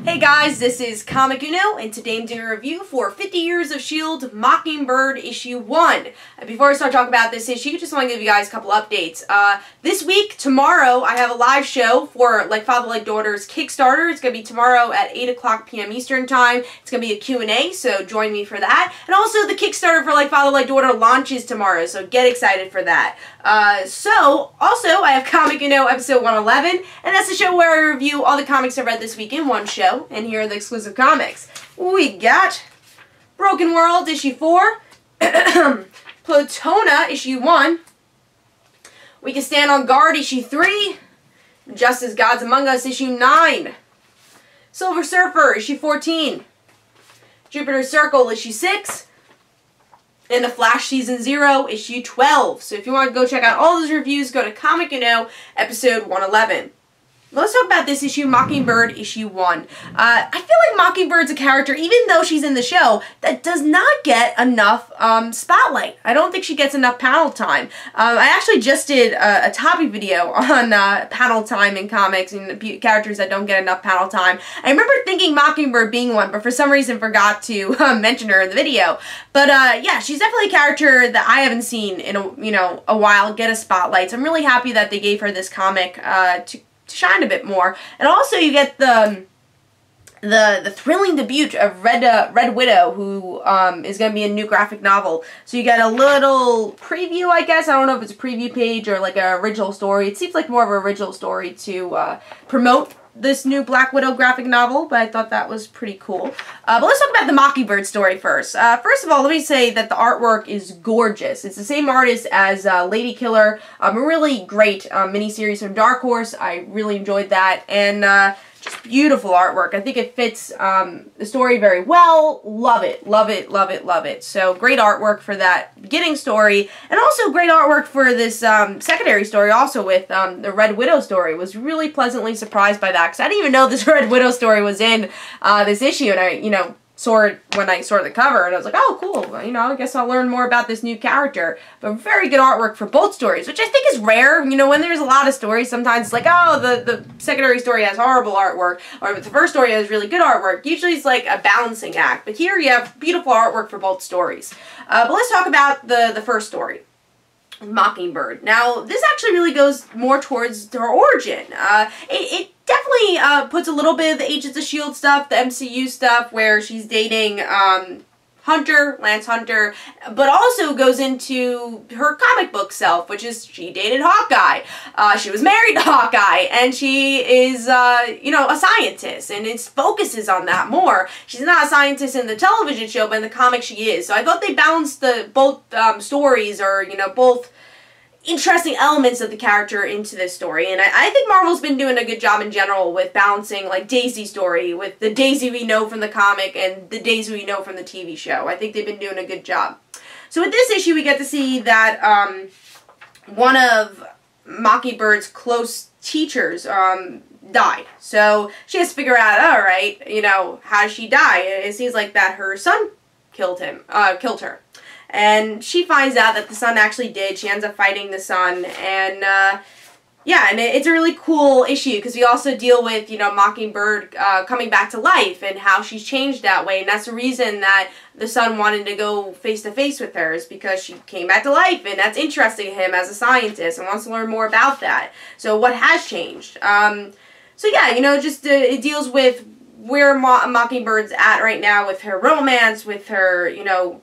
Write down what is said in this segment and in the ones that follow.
Hey guys, this is Comic Uno, and today I'm doing a review for 50 Years of Shield Mockingbird issue 1. Before I start talking about this issue, just want to give you guys a couple updates. This week, tomorrow, I have a live show for Like Father Like Daughter's Kickstarter. It's going to be tomorrow at 8 o'clock p.m. Eastern Time. It's going to be a Q&A, so join me for that. And also, the Kickstarter for Like Father Like Daughter launches tomorrow, so get excited for that. Also, I have Comic Uno episode 111, and that's the show where I review all the comics I read this week in one show. And here are the exclusive comics. We got Broken World, issue 4, Plutona, issue 1, We Can Stand on Guard, issue 3, Just as Gods Among Us, issue 9, Silver Surfer, issue 14, Jupiter's Circle, issue 6, and The Flash Season 0, issue 12. So if you want to go check out all those reviews, go to Comic Uno, episode 111. Let's talk about this issue, Mockingbird, issue 1. I feel like Mockingbird's a character, even though she's in the show, that does not get enough spotlight. I don't think she gets enough panel time. I actually just did a topic video on panel time in comics and characters that don't get enough panel time. I remember thinking Mockingbird being one, but for some reason forgot to mention her in the video. But yeah, she's definitely a character that I haven't seen in a while get a spotlight. So I'm really happy that they gave her this comic to shine a bit more. And also you get the thrilling debut of Red Widow, who is going to be a new graphic novel. So you get a little preview, I guess. I don't know if it's a preview page or like an original story. It seems like more of an original story to promote this new Black Widow graphic novel, but I thought that was pretty cool. But let's talk about the Mockingbird story first. First of all, let me say that the artwork is gorgeous. It's the same artist as Lady Killer, a really great miniseries from Dark Horse. I really enjoyed that, and just beautiful artwork. I think it fits the story very well. Love it, love it, love it, love it. So great artwork for that beginning story, and also great artwork for this secondary story also with the Red Widow story. Was really pleasantly surprised by that, because I didn't even know this Red Widow story was in this issue, and I, saw it when I saw the cover, and I was like, oh, cool, I guess I'll learn more about this new character. But very good artwork for both stories, which I think is rare. When there's a lot of stories, sometimes it's like, oh, the secondary story has horrible artwork, or the first story has really good artwork. Usually it's like a balancing act, but here you have beautiful artwork for both stories. But let's talk about the first story, Mockingbird. Now, this actually really goes more towards her origin. It definitely puts a little bit of the Agents of S.H.I.E.L.D. stuff, the MCU stuff, where she's dating Lance Hunter, but also goes into her comic book self, which is she dated Hawkeye. She was married to Hawkeye, and she is, a scientist, and it focuses on that more. She's not a scientist in the television show, but in the comic she is. So I thought they balanced both stories, or, both interesting elements of the character into this story, and I think Marvel's been doing a good job in general with balancing like Daisy's story with the Daisy we know from the comic and the Daisy we know from the TV show. I think they've been doing a good job. So with this issue we get to see that one of Mockingbird's close teachers died. So she has to figure out, alright, how did she die? It seems like that her son killed her. And she finds out that the son actually did. She ends up fighting the son, and yeah, and it's a really cool issue, because we also deal with, Mockingbird coming back to life and how she's changed that way, and that's the reason that the son wanted to go face-to-face with her, is because she came back to life, and that's interesting to him as a scientist and wants to learn more about that. So what has changed? So yeah, it deals with where Mockingbird's at right now with her romance, with her,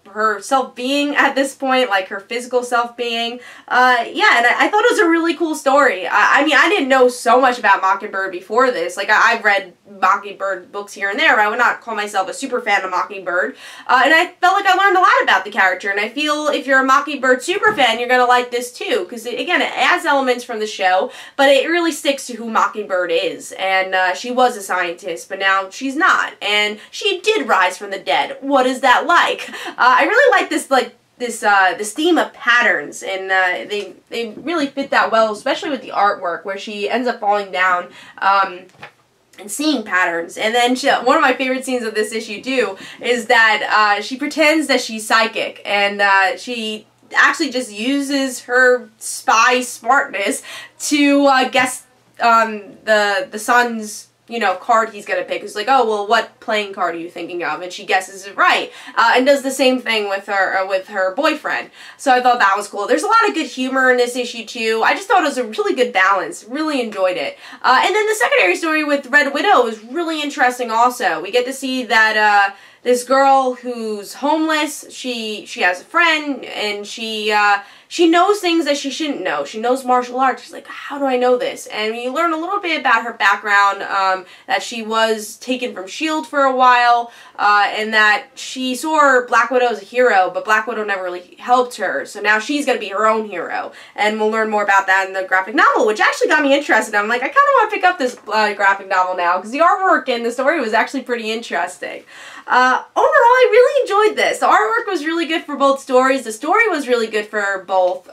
her self-being at this point, like her physical self-being. Yeah, and I thought it was a really cool story. I mean, I didn't know so much about Mockingbird before this. Like, I've read Mockingbird books here and there, but I would not call myself a super fan of Mockingbird. And I felt like I learned a lot about the character, and I feel if you're a Mockingbird super fan, you're going to like this too, because, again, it adds elements from the show, but it really sticks to who Mockingbird is. And she was a scientist, but now she's not, and she did rise from the dead. What is that like? I really like this theme of patterns, and they really fit that well, especially with the artwork, where she ends up falling down and seeing patterns. And then one of my favorite scenes of this issue too is that she pretends that she's psychic, and she actually just uses her spy smartness to guess the son's you know, card he's gonna pick. It's like, oh, well, what playing card are you thinking of? And she guesses it right, and does the same thing with her boyfriend. So I thought that was cool. There's a lot of good humor in this issue too. I just thought it was a really good balance. Really enjoyed it. And then the secondary story with Red Widow was really interesting. Also, we get to see that this girl who's homeless, she has a friend, and she knows things that she shouldn't know. She knows martial arts. She's like, how do I know this? And you learn a little bit about her background, that she was taken from S.H.I.E.L.D. for a while, and that she saw Black Widow as a hero, but Black Widow never really helped her. So now she's going to be her own hero. And we'll learn more about that in the graphic novel, which actually got me interested. I'm like, I kind of want to pick up this graphic novel now, because the artwork and the story was actually pretty interesting. Overall, I really enjoyed this. The artwork was really good for both stories. The story was really good for both.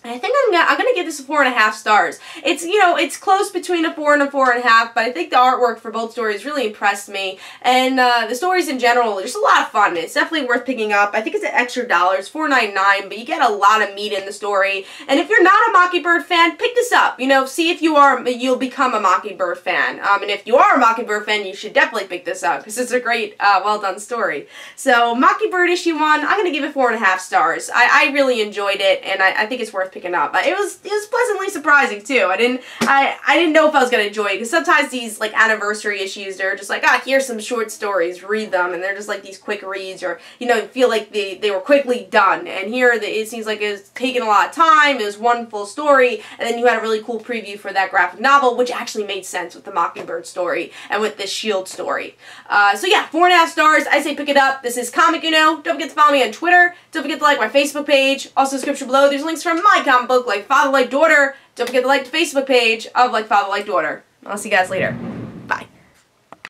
I think I'm gonna give this a 4.5 stars. It's, you know, it's close between a 4 and a 4.5, but I think the artwork for both stories really impressed me, and the stories in general are just a lot of fun. It's definitely worth picking up. I think it's an extra $1, it's $4.99, but you get a lot of meat in the story. And if you're not a Mockingbird fan, pick this up. You know, see if you are, you'll become a Mockingbird fan. And if you are a Mockingbird fan, you should definitely pick this up, because it's a great, well done story. So Mockingbird issue 1, I'm gonna give it 4.5 stars. I really enjoyed it, and I think it's worth picking up. It was pleasantly surprising too. I didn't know if I was gonna enjoy it, because sometimes these like anniversary issues, they're just like, here's some short stories, read them, and they're just like these quick reads, or you know, feel like they were quickly done. And here it seems like it was taking a lot of time. It was one full story, and then you had a really cool preview for that graphic novel, which actually made sense with the Mockingbird story and with this S.H.I.E.L.D. story. So yeah, 4.5 stars. I say pick it up. This is Comic Uno. Don't forget to follow me on Twitter. Don't forget to like my Facebook page. Also, description below, there's links from my comic book, Like Father Like Daughter. Don't forget to like the Facebook page of Like Father Like Daughter. I'll see you guys later.